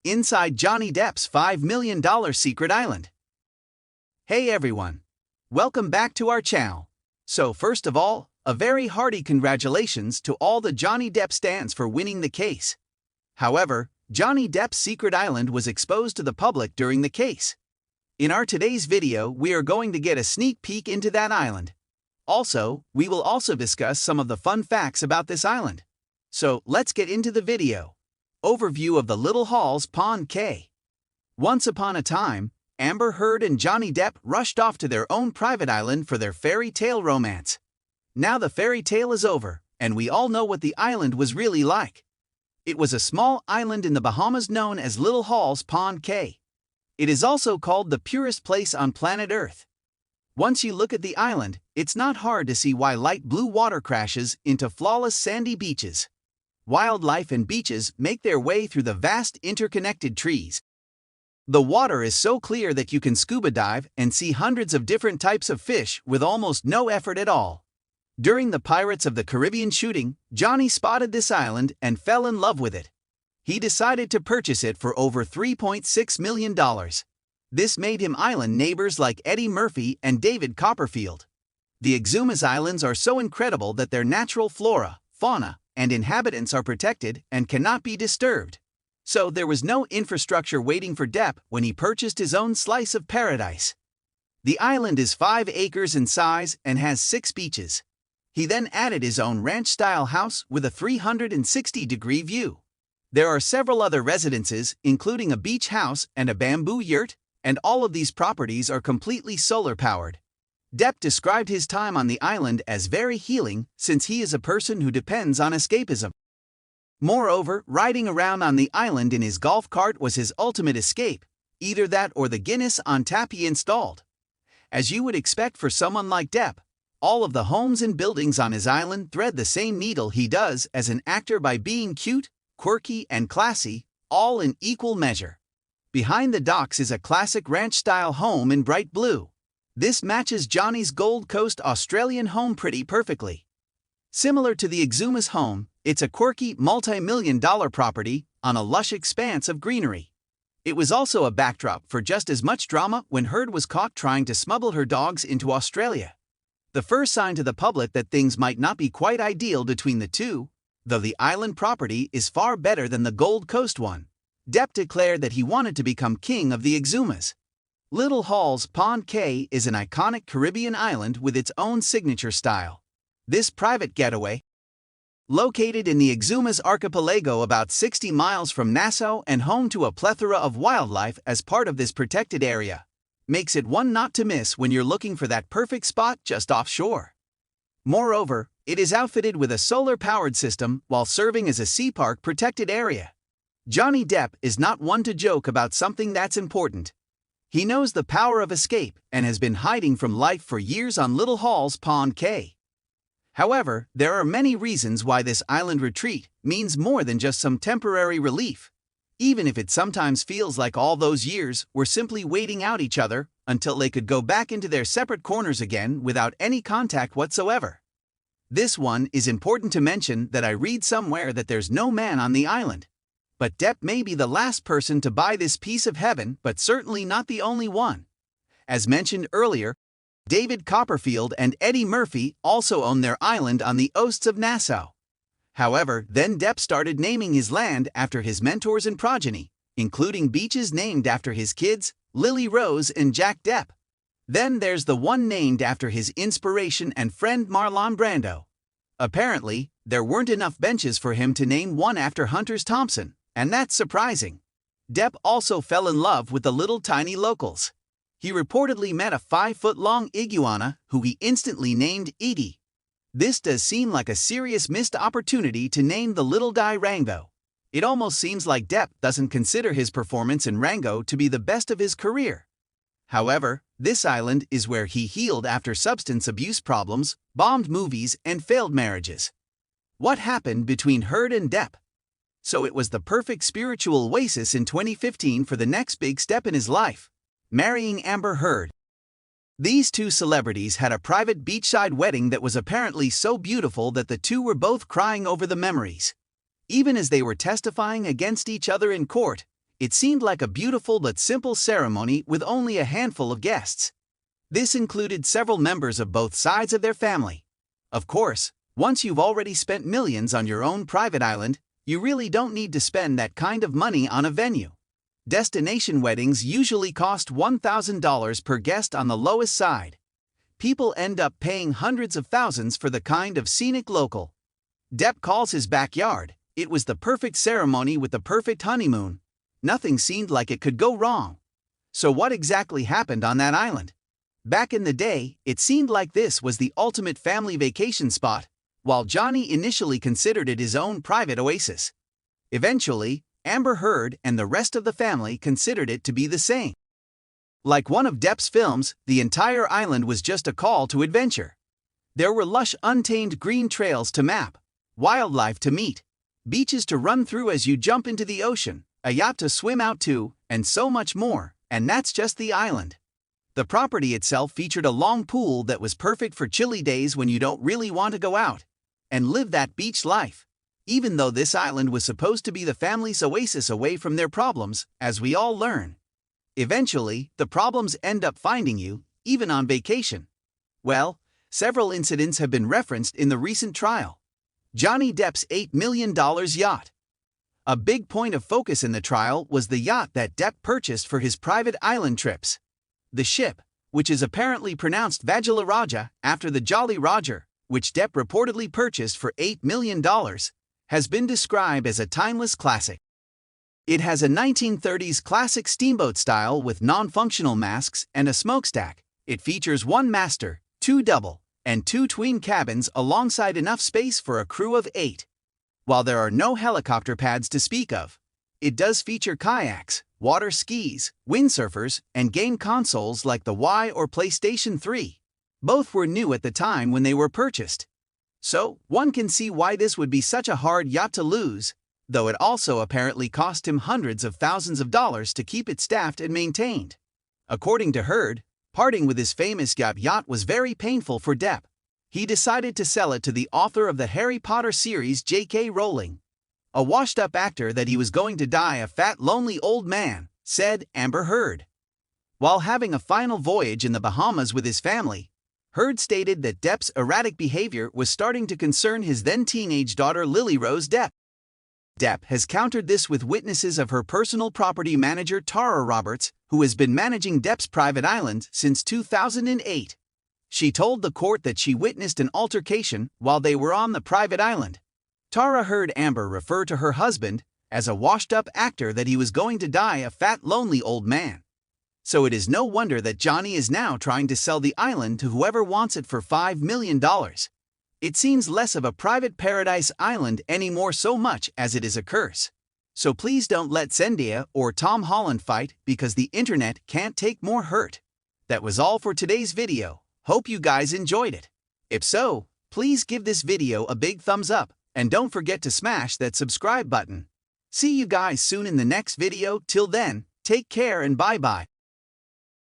inside Johnny Depp's $5 million secret island. Hey everyone! Welcome back to our channel. So first of all, a very hearty congratulations to all the Johnny Depp stans for winning the case. However, Johnny Depp's secret island was exposed to the public during the case. In our today's video, we are going to get a sneak peek into that island. Also, we will also discuss some of the fun facts about this island. So let's get into the video. Overview of the Little Halls Pond Cay. Once upon a time, Amber Heard and Johnny Depp rushed off to their own private island for their fairy tale romance. Now the fairy tale is over, and we all know what the island was really like. It was a small island in the Bahamas known as Little Halls Pond Cay. It is also called the purest place on planet Earth. Once you look at the island, it's not hard to see why light blue water crashes into flawless sandy beaches. Wildlife and beaches make their way through the vast interconnected trees. The water is so clear that you can scuba dive and see hundreds of different types of fish with almost no effort at all. During the Pirates of the Caribbean shooting, Johnny spotted this island and fell in love with it. He decided to purchase it for over $3.6 million. This made him island neighbors like Eddie Murphy and David Copperfield. The Exumas Islands are so incredible that their natural flora, fauna, and inhabitants are protected and cannot be disturbed. So there was no infrastructure waiting for Depp when he purchased his own slice of paradise. The island is 5 acres in size and has 6 beaches. He then added his own ranch-style house with a 360-degree view. There are several other residences, including a beach house and a bamboo yurt, and all of these properties are completely solar-powered. Depp described his time on the island as very healing since he is a person who depends on escapism. Moreover, riding around on the island in his golf cart was his ultimate escape, either that or the Guinness on tap he installed. As you would expect for someone like Depp, all of the homes and buildings on his island thread the same needle he does as an actor by being cute, quirky, and classy, all in equal measure. Behind the docks is a classic ranch-style home in bright blue. This matches Johnny's Gold Coast Australian home pretty perfectly. Similar to the Exumas home, it's a quirky multi-million-dollar property on a lush expanse of greenery. It was also a backdrop for just as much drama when Heard was caught trying to smuggle her dogs into Australia. The first sign to the public that things might not be quite ideal between the two, though the island property is far better than the Gold Coast one. Depp declared that he wanted to become king of the Exumas. Little Halls Pond Cay is an iconic Caribbean island with its own signature style. This private getaway, located in the Exumas archipelago about 60 miles from Nassau and home to a plethora of wildlife as part of this protected area, makes it one not to miss when you're looking for that perfect spot just offshore. Moreover, it is outfitted with a solar-powered system while serving as a sea park protected area. Johnny Depp is not one to joke about something that's important. He knows the power of escape and has been hiding from life for years on Little Halls Pond Cay. However, there are many reasons why this island retreat means more than just some temporary relief, even if it sometimes feels like all those years were simply waiting out each other until they could go back into their separate corners again without any contact whatsoever. This one is important to mention that I read somewhere that there's no man on the island. But Depp may be the last person to buy this piece of heaven, but certainly not the only one. As mentioned earlier, David Copperfield and Eddie Murphy also own their island on the coasts of Nassau. However, then Depp started naming his land after his mentors and progeny, including beaches named after his kids, Lily Rose and Jack Depp. Then there's the one named after his inspiration and friend Marlon Brando. Apparently, there weren't enough benches for him to name one after Hunter Thompson, and that's surprising. Depp also fell in love with the little tiny locals. He reportedly met a 5-foot-long iguana who he instantly named Edie. This does seem like a serious missed opportunity to name the little guy Rango. It almost seems like Depp doesn't consider his performance in Rango to be the best of his career. However, this island is where he healed after substance abuse problems, bombed movies, and failed marriages. What happened between Heard and Depp? So it was the perfect spiritual oasis in 2015 for the next big step in his life, marrying Amber Heard. These two celebrities had a private beachside wedding that was apparently so beautiful that the two were both crying over the memories. Even as they were testifying against each other in court, It seemed like a beautiful but simple ceremony with only a handful of guests. This included several members of both sides of their family. Of course, once you've already spent millions on your own private island, you really don't need to spend that kind of money on a venue. Destination weddings usually cost $1,000 per guest on the lowest side. People end up paying hundreds of thousands for the kind of scenic local. Depp calls his backyard. It was the perfect ceremony with the perfect honeymoon. Nothing seemed like it could go wrong. So what exactly happened on that island? Back in the day, it seemed like this was the ultimate family vacation spot, while Johnny initially considered it his own private oasis. Eventually, Amber Heard and the rest of the family considered it to be the same. Like one of Depp's films, the entire island was just a call to adventure. There were lush untamed green trails to map, wildlife to meet, beaches to run through as you jump into the ocean, a yacht to swim out to, and so much more, and that's just the island. The property itself featured a long pool that was perfect for chilly days when you don't really want to go out and live that beach life. Even though this island was supposed to be the family's oasis away from their problems, as we all learn. Eventually, the problems end up finding you, even on vacation. Well, several incidents have been referenced in the recent trial. Johnny Depp's $8 million yacht. A big point of focus in the trial was the yacht that Depp purchased for his private island trips. The ship, which is apparently pronounced Vajrayana after the Jolly Roger, which Depp reportedly purchased for $8 million, has been described as a timeless classic. It has a 1930s classic steamboat style with non-functional masts and a smokestack. It features one master, two double, and two twin cabins alongside enough space for a crew of 8. While there are no helicopter pads to speak of, it does feature kayaks, water skis, windsurfers, and game consoles like the Wii or PlayStation 3. Both were new at the time when they were purchased. So, one can see why this would be such a hard yacht to lose, though it also apparently cost him hundreds of thousands of dollars to keep it staffed and maintained. According to Heard, parting with his famous yacht was very painful for Depp. He decided to sell it to the author of the Harry Potter series, J.K. Rowling. A washed-up actor that he was going to die a fat, lonely old man, said Amber Heard. While having a final voyage in the Bahamas with his family, Heard stated that Depp's erratic behavior was starting to concern his then-teenage daughter Lily Rose Depp. Depp has countered this with witnesses of her personal property manager Tara Roberts, who has been managing Depp's private island since 2008. She told the court that she witnessed an altercation while they were on the private island. Tara heard Amber refer to her husband as a washed-up actor that he was going to die a fat, lonely old man. So it is no wonder that Johnny is now trying to sell the island to whoever wants it for $5 million. It seems less of a private paradise island anymore so much as it is a curse. So please don't let Zendaya or Tom Holland fight because the internet can't take more hurt. That was all for today's video. Hope you guys enjoyed it. If so, please give this video a big thumbs up and don't forget to smash that subscribe button. See you guys soon in the next video. Till then, take care and bye-bye.